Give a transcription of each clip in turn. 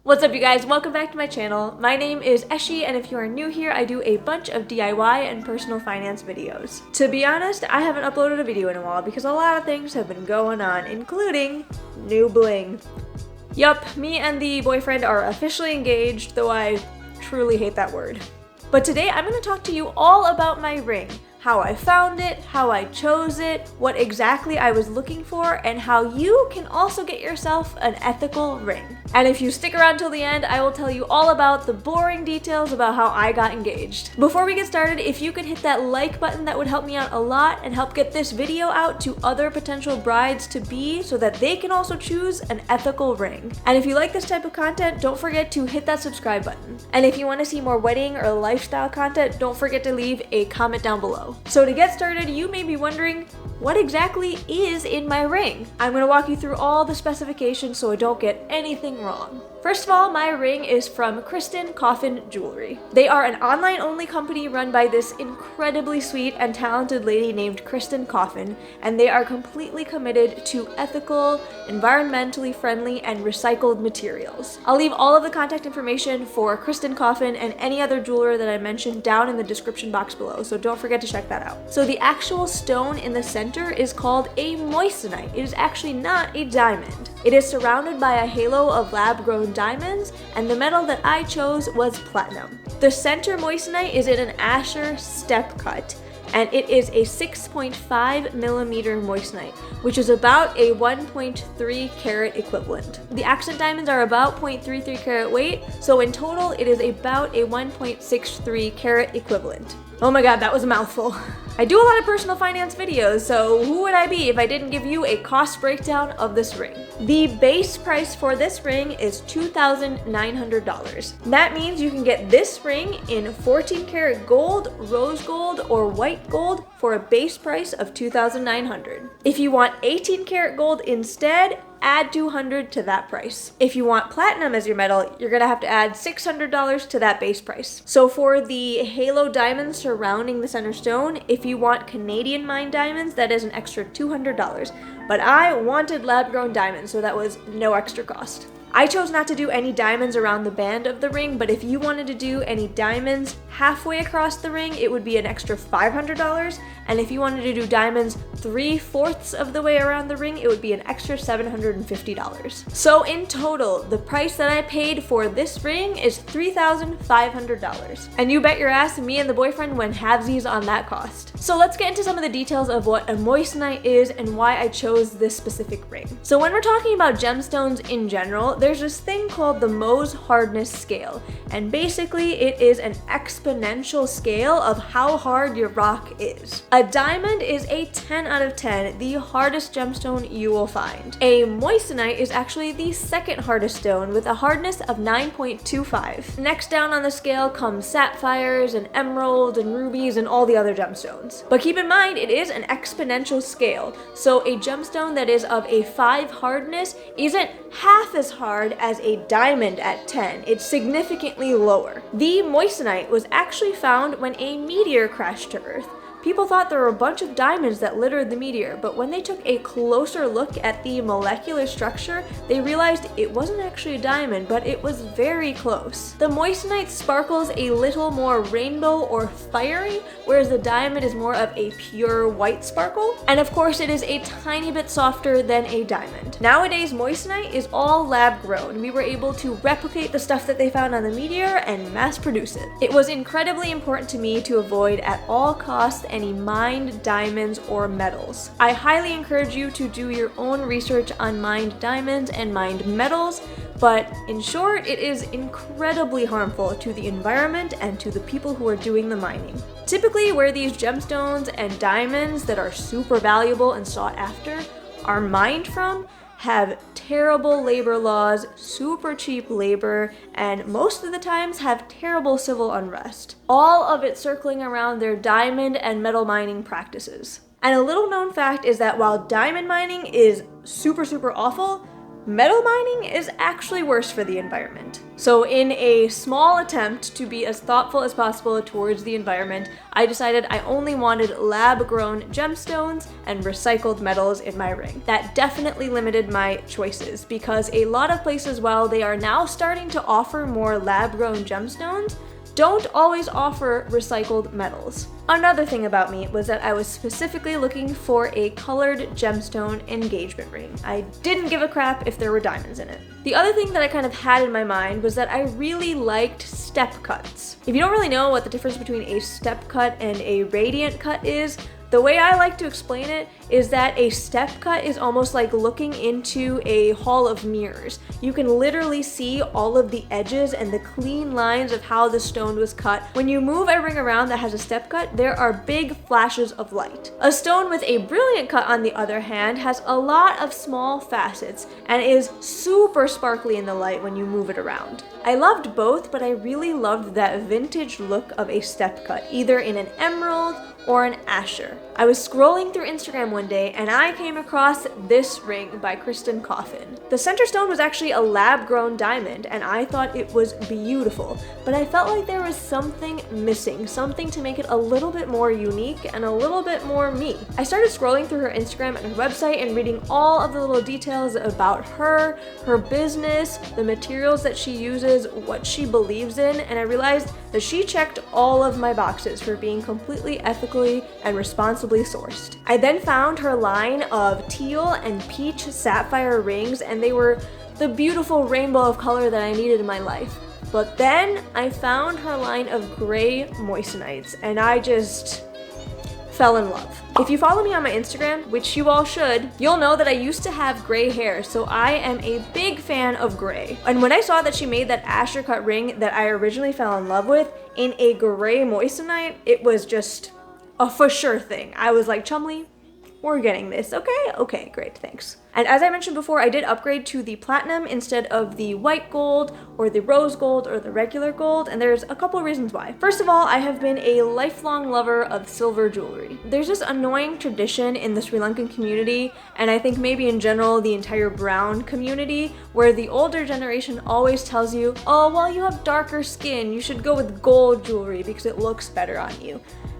What's up you guys, welcome back to my channel. My name is Eshi, and if you are new here, I do a bunch of DIY and personal finance videos. To be honest, I haven't uploaded a video in a while because a lot of things have been going on, including new bling. Yup, me and the boyfriend are officially engaged, though I truly hate that word. But today I'm going to talk to you all about my ring. How I found it, how I chose it, what exactly I was looking for, and how you can also get yourself an ethical ring. And if you stick around till the end, I will tell you all about the boring details about how I got engaged. Before we get started, if you could hit that like button, that would help me out a lot and help get this video out to other potential brides-to-be so that they can also choose an ethical ring. And if you like this type of content, don't forget to hit that subscribe button. And if you want to see more wedding or lifestyle content, don't forget to leave a comment down below. So to get started, you may be wondering, what exactly is in my ring? I'm going to walk you through all the specifications so I don't get anything wrong. First of all, my ring is from Kristin Coffin Jewelry. They are an online-only company run by this incredibly sweet and talented lady named Kristin Coffin, and they are completely committed to ethical, environmentally friendly, and recycled materials. I'll leave all of the contact information for Kristin Coffin and any other jeweler that I mentioned down in the description box below, so don't forget to check that out. So the actual stone in the center is called a moissanite. It is actually not a diamond. It is surrounded by a halo of lab-grown diamonds, and the metal that I chose was platinum. The center moissanite is in an Asher step cut, and it is a 6.5 millimeter moissanite, which is about a 1.3 carat equivalent. The accent diamonds are about 0.33 carat weight, so in total it is about a 1.63 carat equivalent. Oh my god, that was a mouthful. I do a lot of personal finance videos, so who would I be if I didn't give you a cost breakdown of this ring? The base price for this ring is $2,900. That means you can get this ring in 14 karat gold, rose gold, or white gold for a base price of $2,900. If you want 18 karat gold instead, add $200 to that price. If you want platinum as your metal, you're gonna have to add $600 to that base price. So for the halo diamonds surrounding the center stone, if you want Canadian mined diamonds, that is an extra $200. But I wanted lab-grown diamonds, so that was no extra cost. I chose not to do any diamonds around the band of the ring, but if you wanted to do any diamonds halfway across the ring, it would be an extra $500. And if you wanted to do diamonds 3/4 of the way around the ring, it would be an extra $750. So in total, the price that I paid for this ring is $3,500. And you bet your ass me and the boyfriend went halvesies on that cost. So let's get into some of the details of what a moissanite is and why I chose this specific ring. So when we're talking about gemstones in general, there's this thing called the Mohs hardness scale, and basically it is an exponential scale of how hard your rock is. A diamond is a 10 out of 10, the hardest gemstone you will find. A moissanite is actually the second hardest stone with a hardness of 9.25. Next down on the scale come sapphires and emeralds and rubies and all the other gemstones. But keep in mind, it is an exponential scale, so a gemstone that is of a 5 hardness isn't half as hard as a diamond at 10. It's significantly lower. The moissanite was actually found when a meteor crashed to Earth. People thought there were a bunch of diamonds that littered the meteor, but when they took a closer look at the molecular structure, they realized it wasn't actually a diamond, but it was very close. The moissanite sparkles a little more rainbow or fiery, whereas the diamond is more of a pure white sparkle. And of course, it is a tiny bit softer than a diamond. Nowadays, moissanite is all lab grown. We were able to replicate the stuff that they found on the meteor and mass produce it. It was incredibly important to me to avoid at all costs any mined diamonds or metals. I highly encourage you to do your own research on mined diamonds and mined metals, but in short, it is incredibly harmful to the environment and to the people who are doing the mining. Typically, where these gemstones and diamonds that are super valuable and sought after are mined from have terrible labor laws, super cheap labor, and most of the times have terrible civil unrest. All of it circling around their diamond and metal mining practices. And a little known fact is that while diamond mining is super awful, Metal mining is actually worse for the environment. So in a small attempt to be as thoughtful as possible towards the environment, I decided I only wanted lab-grown gemstones and recycled metals in my ring. That definitely limited my choices because a lot of places, while they are now starting to offer more lab-grown gemstones, don't always offer recycled metals. Another thing about me was that I was specifically looking for a colored gemstone engagement ring. I didn't give a crap if there were diamonds in it. The other thing that I kind of had in my mind was that I really liked step cuts. If you don't really know what the difference between a step cut and a radiant cut is, the way I like to explain it is that a step cut is almost like looking into a hall of mirrors. You can literally see all of the edges and the clean lines of how the stone was cut. When you move a ring around that has a step cut, there are big flashes of light. A stone with a brilliant cut, on the other hand, has a lot of small facets and is super sparkly in the light when you move it around. I loved both, but I really loved that vintage look of a step cut, either in an emerald or an Asher. I was scrolling through Instagram one day and I came across this ring by Kristin Coffin. The center stone was actually a lab-grown diamond and I thought it was beautiful, but I felt like there was something missing, something to make it a little bit more unique and a little bit more me. I started scrolling through her Instagram and her website and reading all of the little details about her business, the materials that she uses, what she believes in, and I realized that she checked all of my boxes for being completely ethical and responsibly sourced. I then found her line of teal and peach sapphire rings, and they were the beautiful rainbow of color that I needed in my life. But then I found her line of gray moissanites, and I just fell in love. If you follow me on my Instagram, which you all should, you'll know that I used to have gray hair, so I am a big fan of gray. And when I saw that she made that Asher cut ring that I originally fell in love with in a gray moissanite, it was just a for sure thing. I was like, Chumley, we're getting this, okay? Okay, great, thanks. And as I mentioned before, I did upgrade to the platinum instead of the white gold or the rose gold or the regular gold, and there's a couple reasons why. First of all, I have been a lifelong lover of silver jewelry. There's this annoying tradition in the Sri Lankan community, and I think maybe in general the entire brown community, where the older generation always tells you, oh, well, you have darker skin, you should go with gold jewelry because it looks better on you.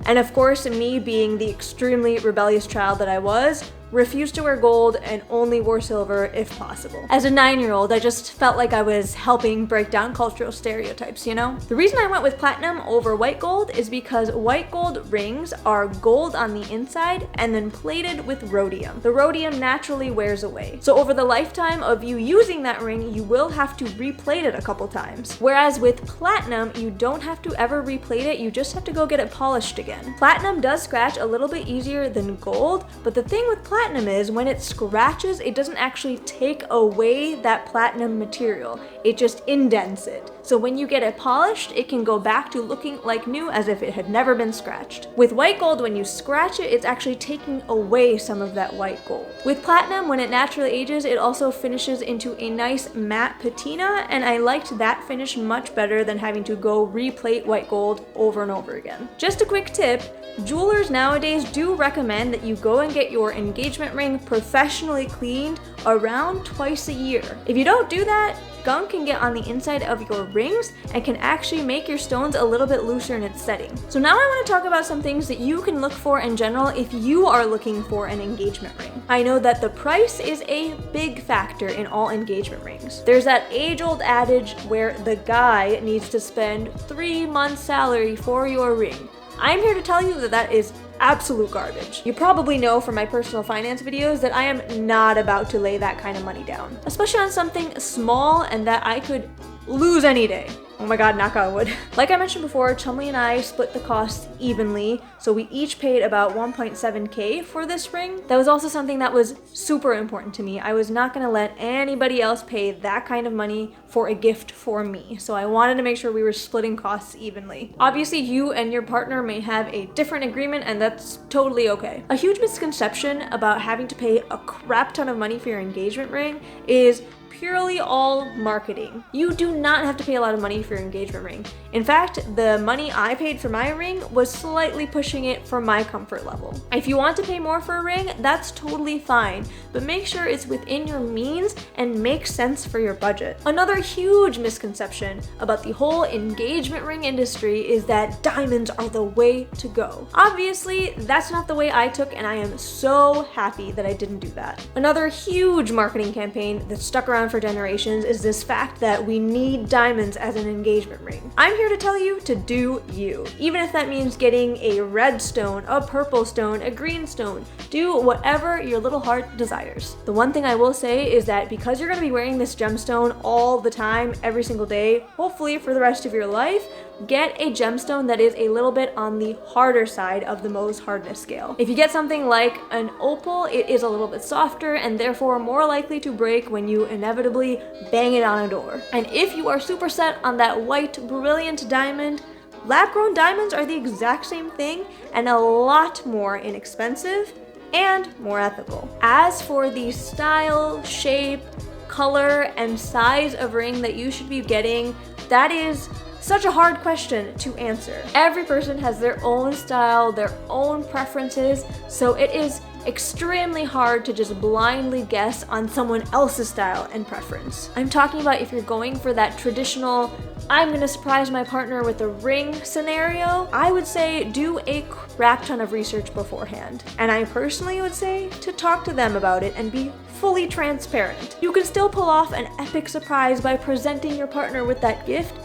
And of course, me being the extremely rebellious child that I was, refused to wear gold and only wore silver if possible. As a 9-year-old, I just felt like I was helping break down cultural stereotypes, you know? The reason I went with platinum over white gold is because white gold rings are gold on the inside and then plated with rhodium. The rhodium naturally wears away. So over the lifetime of you using that ring, you will have to replate it a couple times. Whereas with platinum, you don't have to ever replate it, you just have to go get it polished again. Platinum does scratch a little bit easier than gold, but the thing with platinum is when it scratches, it doesn't actually take away that platinum material. It just indents it. So when you get it polished, it can go back to looking like new as if it had never been scratched. With white gold, when you scratch it, it's actually taking away some of that white gold. With platinum, when it naturally ages, it also finishes into a nice matte patina, and I liked that finish much better than having to go replate white gold over and over again. Just a quick tip, jewelers nowadays do recommend that you go and get your engagement ring professionally cleaned around twice a year. If you don't do that, gunk can get on the inside of your rings and can actually make your stones a little bit looser in its setting. So now I want to talk about some things that you can look for in general if you are looking for an engagement ring. I know that the price is a big factor in all engagement rings. There's that age-old adage where the guy needs to spend 3 months' salary for your ring. I'm here to tell you that that is absolute garbage. You probably know from my personal finance videos that I am not about to lay that kind of money down, especially on something small and that I could lose any day. Oh my god, knock on wood. Like I mentioned before, Chumley and I split the costs evenly, so we each paid about 1.7K for this ring. That was also something that was super important to me. I was not gonna let anybody else pay that kind of money for a gift for me, so I wanted to make sure we were splitting costs evenly. Obviously, you and your partner may have a different agreement, and that's totally okay. A huge misconception about having to pay a crap ton of money for your engagement ring is purely all marketing. You do not have to pay a lot of money for your engagement ring. In fact, the money I paid for my ring was slightly pushing it for my comfort level. If you want to pay more for a ring, that's totally fine, but make sure it's within your means and makes sense for your budget. Another huge misconception about the whole engagement ring industry is that diamonds are the way to go. Obviously, that's not the way I took, and I am so happy that I didn't do that. Another huge marketing campaign that's stuck around for generations is this fact that we need diamonds as an engagement ring. I'm here to tell you to do you. Even if that means getting a red stone, a purple stone, a green stone, do whatever your little heart desires. The one thing I will say is that because you're going to be wearing this gemstone all the time, every single day, hopefully for the rest of your life, get a gemstone that is a little bit on the harder side of the Mohs hardness scale. If you get something like an opal, it is a little bit softer and therefore more likely to break when you inevitably bang it on a door. And if you are super set on that white, brilliant diamond, lab-grown diamonds are the exact same thing and a lot more inexpensive and more ethical. As for the style, shape, color, and size of ring that you should be getting, that is such a hard question to answer. Every person has their own style, their own preferences, so it is extremely hard to just blindly guess on someone else's style and preference. I'm talking about if you're going for that traditional, I'm gonna surprise my partner with a ring scenario, I would say do a crap ton of research beforehand. And I personally would say to talk to them about it and be fully transparent. You can still pull off an epic surprise by presenting your partner with that gift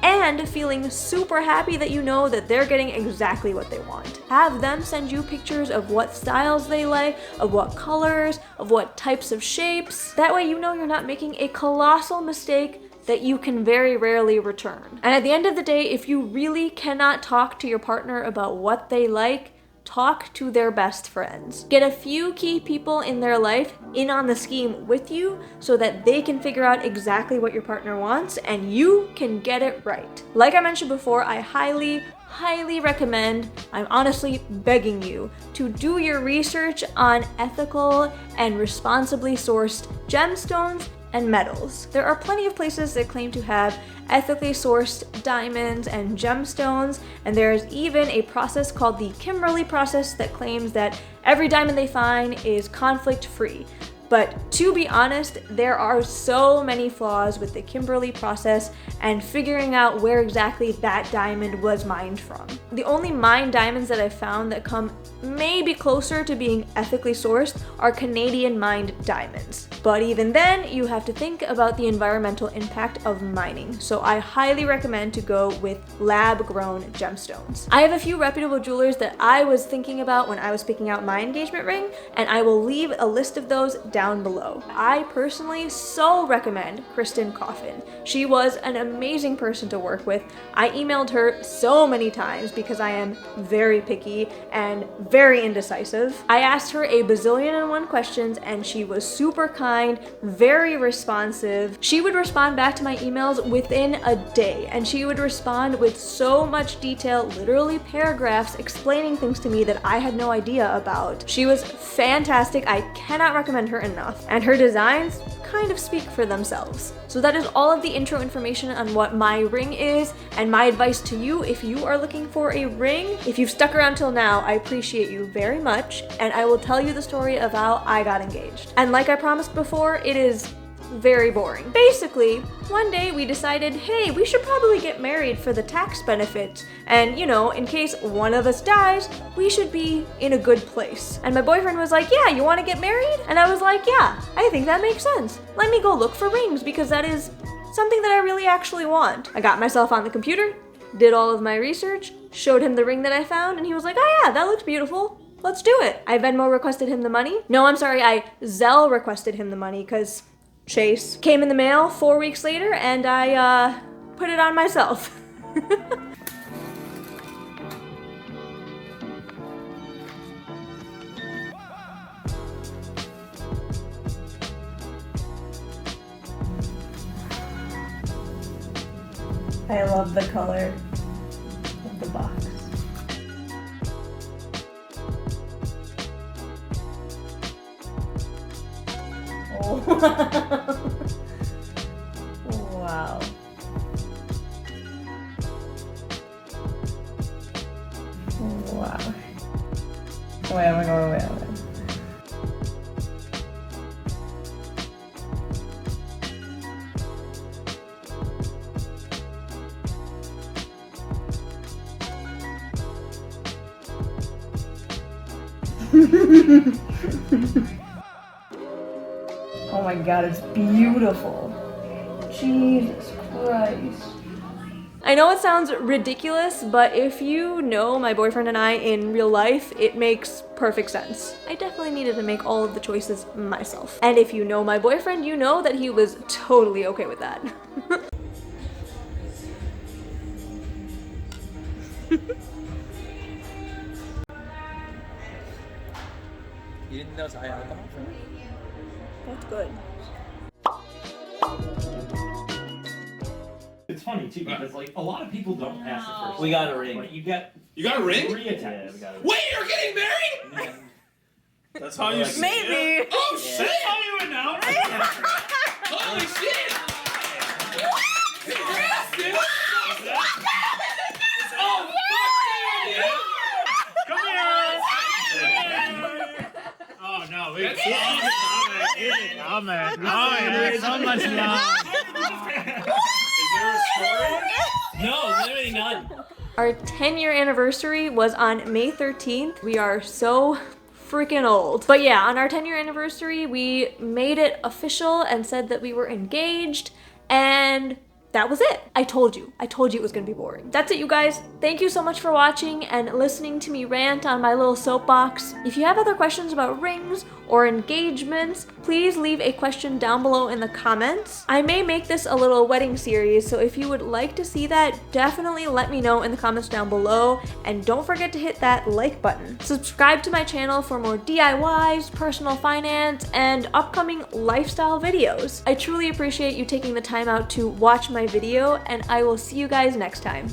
and feeling super happy that you know that they're getting exactly what they want. Have them send you pictures of what styles they like, of what colors, of what types of shapes. That way you know you're not making a colossal mistake that you can very rarely return. And at the end of the day, if you really cannot talk to your partner about what they like, talk to their best friends. Get a few key people in their life in on the scheme with you so that they can figure out exactly what your partner wants and you can get it right. Like I mentioned before, I highly recommend, I'm honestly begging you, to do your research on ethical and responsibly sourced gemstones and metals. There are plenty of places that claim to have ethically sourced diamonds and gemstones, and there's even a process called the Kimberley process that claims that every diamond they find is conflict-free. But to be honest, there are so many flaws with the Kimberley process and figuring out where exactly that diamond was mined from. The only mined diamonds that I've found that come maybe closer to being ethically sourced are Canadian mined diamonds. But even then, you have to think about the environmental impact of mining. So I highly recommend to go with lab-grown gemstones. I have a few reputable jewelers that I was thinking about when I was picking out my engagement ring, and I will leave a list of those down below. I personally so recommend Kristin Coffin. She was an amazing person to work with. I emailed her so many times because I am very picky and very indecisive. I asked her a bazillion and one questions and she was super kind, very responsive. She would respond back to my emails within a day and she would respond with so much detail, literally paragraphs explaining things to me that I had no idea about. She was fantastic. I cannot recommend her enough. And her designs kind of speak for themselves. So that is all of the intro information on what my ring is and my advice to you if you are looking for a ring. If you've stuck around till now, I appreciate you very much, and I will tell you the story of how I got engaged. And like I promised before, it is very boring. Basically, one day we decided, hey, we should probably get married for the tax benefits. And you know, in case one of us dies, we should be in a good place. And my boyfriend was like, yeah, you want to get married? And I was like, yeah, I think that makes sense. Let me go look for rings because that is something that I really actually want. I got myself on the computer, did all of my research, showed him the ring that I found, and he was like, oh yeah, that looks beautiful. Let's do it. I Venmo requested him the money. No, I'm sorry, I Zelle requested him the money because Chase came in the mail 4 weeks later and I put it on myself. I love the color of the box. Oh. Wait, I'm gonna go away. Oh my god, it's beautiful. Jesus Christ. I know it sounds ridiculous, but if you know my boyfriend and I in real life, it makes perfect sense. I definitely needed to make all of the choices myself. And if you know my boyfriend, you know that he was totally okay with that. You didn't know it's high alcohol? That's good. It's funny too because like a lot of people don't pass the first. We got a ring. Like, you got a ring? 3 attempts. Yeah, we got a ring. Wait, you're getting married? Yeah. That's how you see it? Maybe. Oh shit! That's how you announce it. Holy shit! Congrats, dude! Oh fuck yeah, dude! Come here. Oh no, we That's comment. Oh yeah, so much love. Is there a story? No, literally none. Our 10-year anniversary was on May 13th. We are so freaking old. But yeah, on our 10-year anniversary, we made it official and said that we were engaged, and that was it. I told you it was gonna be boring. That's it, you guys. Thank you so much for watching and listening to me rant on my little soapbox. If you have other questions about rings or engagements, please leave a question down below in the comments. I may make this a little wedding series, so if you would like to see that, definitely let me know in the comments down below, and don't forget to hit that like button. Subscribe to my channel for more DIYs, personal finance, and upcoming lifestyle videos. I truly appreciate you taking the time out to watch my video, and I will see you guys next time.